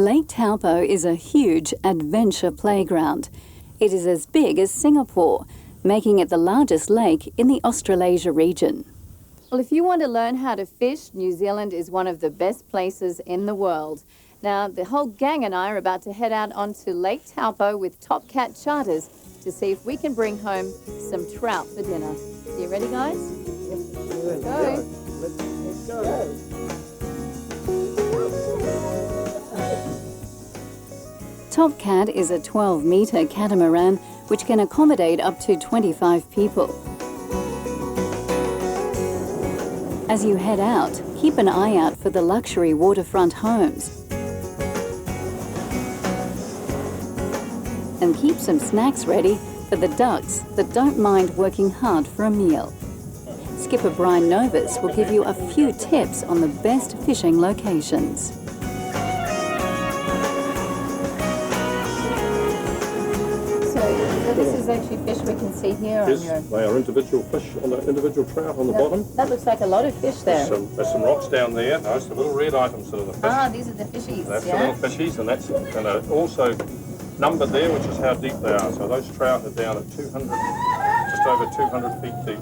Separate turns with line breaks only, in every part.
Lake Taupo is a huge adventure playground. It is as big as Singapore, making it the largest lake in the Australasia region. Well, if you want to learn how to fish, New Zealand is one of the best places in the world. Now, the whole gang and I are about to head out onto Lake Taupo with Top Cat Charters to see if we can bring home some trout for dinner. You ready, guys? Let's go. Let's go. Top Cat is a 12-metre catamaran which can accommodate up to 25 people. As you head out, keep an eye out for the luxury waterfront homes. And keep some snacks ready for the ducks that don't mind working hard for a meal. Skipper Brian Novus will give you a few tips on the best fishing locations. So this is actually fish we can see here.
Yes, they are individual fish on the individual trout on the bottom.
That looks like a lot of fish there.
There's some rocks down there. No, it's the little red items that are the fish.
Ah, these are the fishies.
That's the little fishies, and also numbered there, which is how deep they are. So those trout are down at 200, just over 200 feet deep.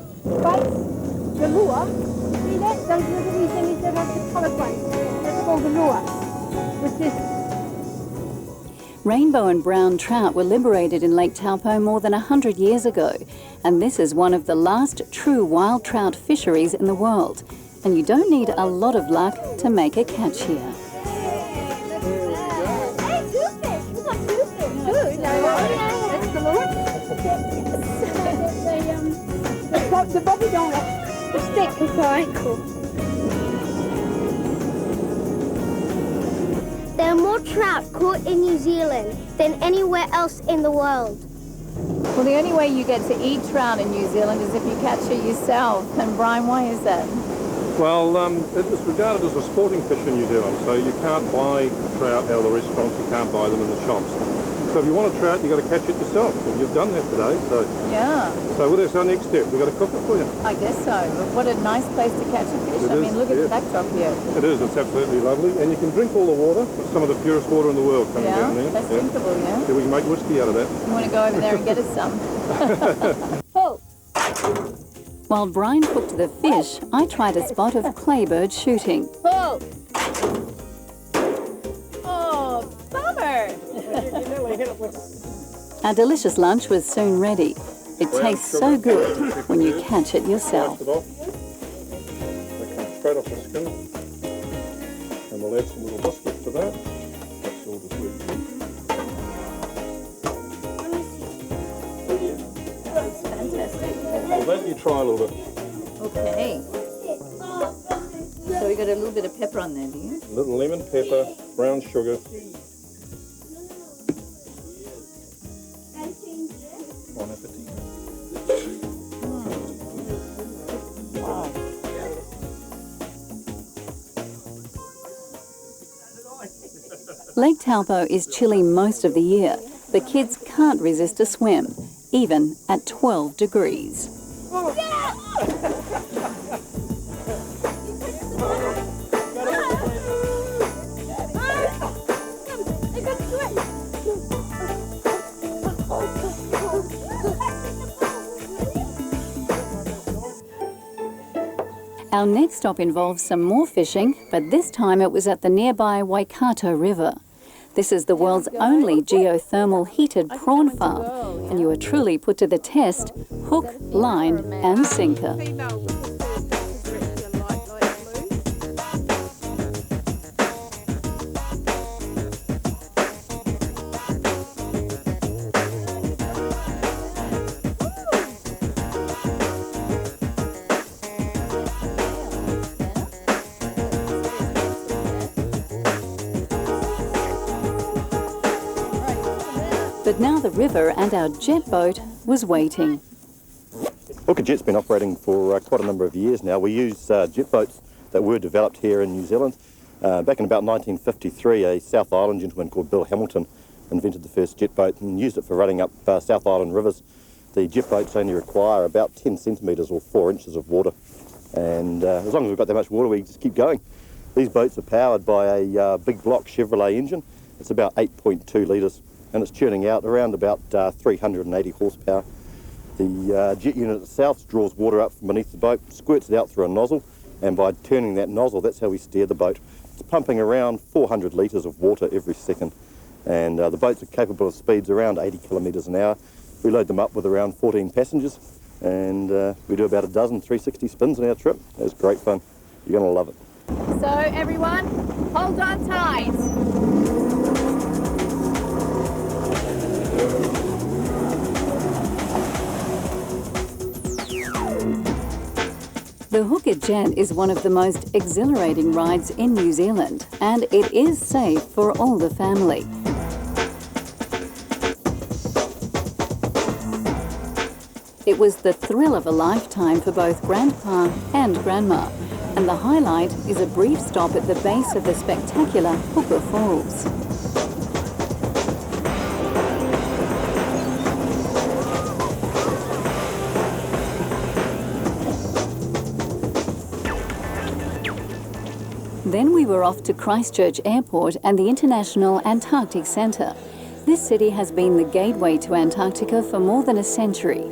The lure, see that? Those little wee thingies that are the coloured ones. That's called the lure. With this.
Rainbow and brown trout were liberated in Lake Taupo more than 100 years ago, and this is one of the last true wild trout fisheries in the world. And you don't need a lot of luck to make a catch here.
The bobby don't the stick is quite cool.
There are more trout caught in New Zealand than anywhere else in the world.
Well, the only way you get to eat trout in New Zealand is if you catch it yourself. And Brian, why is that?
Well, it is regarded as a sporting fish in New Zealand, so you can't buy trout out of the restaurants, you can't buy them in the shops. So if you want a trout, you've got to catch it yourself, and you've done that today. So
yeah.
So what's our next step? We've got to cook it for you.
I guess so. But what a nice place to catch a fish. I mean, look at the backdrop here.
It is. It's absolutely lovely. And you can drink all the water. It's some of the purest water in the world coming down there.
That's drinkable, yeah.
Yeah, we can make whiskey out of that.
You want to go over there and get us some? Oh. While Brian cooked the fish, I tried a spot of claybird shooting.
Oh!
Oh, bummer! Our delicious lunch was soon ready. It tastes so good when you catch it yourself.
They come straight off the skin. And we'll add some little biscuit to that. That's all just really good.
That's fantastic.
Well, let you try a little bit.
Okay. So we got a little bit of pepper on there, do you?
A little lemon, pepper, brown sugar. Bon appetit.
Wow. Lake Taupo is chilly most of the year, but kids can't resist a swim, even at 12 degrees. Our next stop involves some more fishing, but this time it was at the nearby Waikato River. This is the world's only geothermal heated prawn farm, and you are truly put to the test, hook, line and sinker. But now the river and our jet boat was waiting.
Hooker Jet's been operating for quite a number of years now. We use jet boats that were developed here in New Zealand. Back in about 1953, a South Island gentleman called Bill Hamilton invented the first jet boat and used it for running up South Island rivers. The jet boats only require about 10 centimetres or 4 inches of water, and as long as we've got that much water, we just keep going. These boats are powered by a big block Chevrolet engine, It's about 8.2 litres, and it's churning out around about 380 horsepower. The jet unit itself draws water up from beneath the boat, squirts it out through a nozzle, and by turning that nozzle, that's how we steer the boat. It's pumping around 400 litres of water every second, and the boats are capable of speeds around 80 kilometres an hour. We load them up with around 14 passengers, and we do about a dozen 360 spins on our trip. It's great fun. You're going to love it.
So everyone, hold on tight. The Hooker Jet is one of the most exhilarating rides in New Zealand, and it is safe for all the family. It was the thrill of a lifetime for both Grandpa and Grandma, and the highlight is a brief stop at the base of the spectacular Hooker Falls. Then we were off to Christchurch Airport and the International Antarctic Centre. This city has been the gateway to Antarctica for more than a century.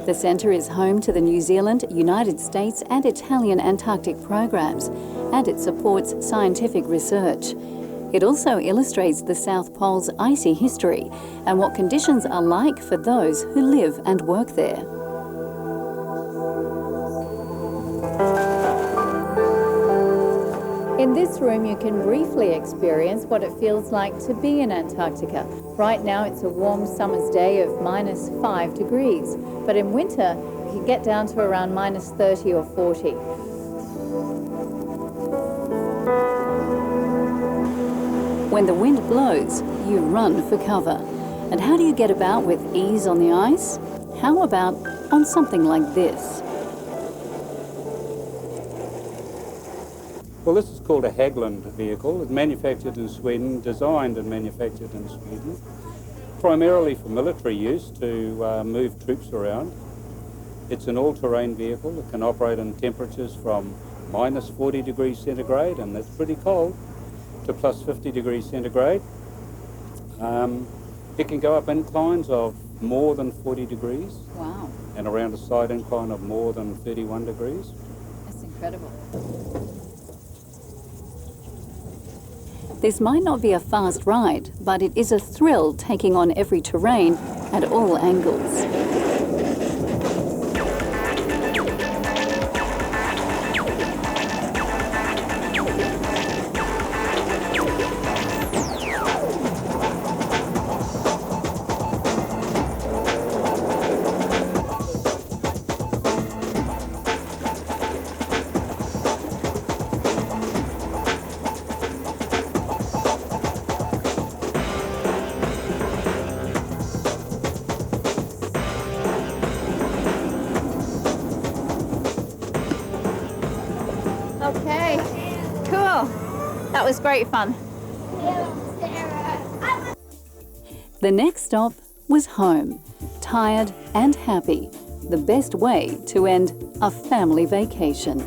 The centre is home to the New Zealand, United States and Italian Antarctic programs, and it supports scientific research. It also illustrates the South Pole's icy history and what conditions are like for those who live and work there. In this room, you can briefly experience what it feels like to be in Antarctica. Right now, it's a warm summer's day of -5 degrees, but in winter, you can get down to around -30 or 40. When the wind blows, you run for cover. And how do you get about with ease on the ice? How about on something like this?
Well, this is called a Hägglund vehicle. It's manufactured in Sweden, designed and manufactured in Sweden, primarily for military use to move troops around. It's an all-terrain vehicle. It can operate in temperatures from -40 degrees centigrade, and that's pretty cold, to +50 degrees centigrade. It can go up inclines of more than 40 degrees.
Wow,
And around a side incline of more than 31 degrees.
that's incredible. This might not be a fast ride, but it is a thrill taking on every terrain at all angles. Okay, cool. That was great fun. The next stop was home, tired and happy. The best way to end a family vacation.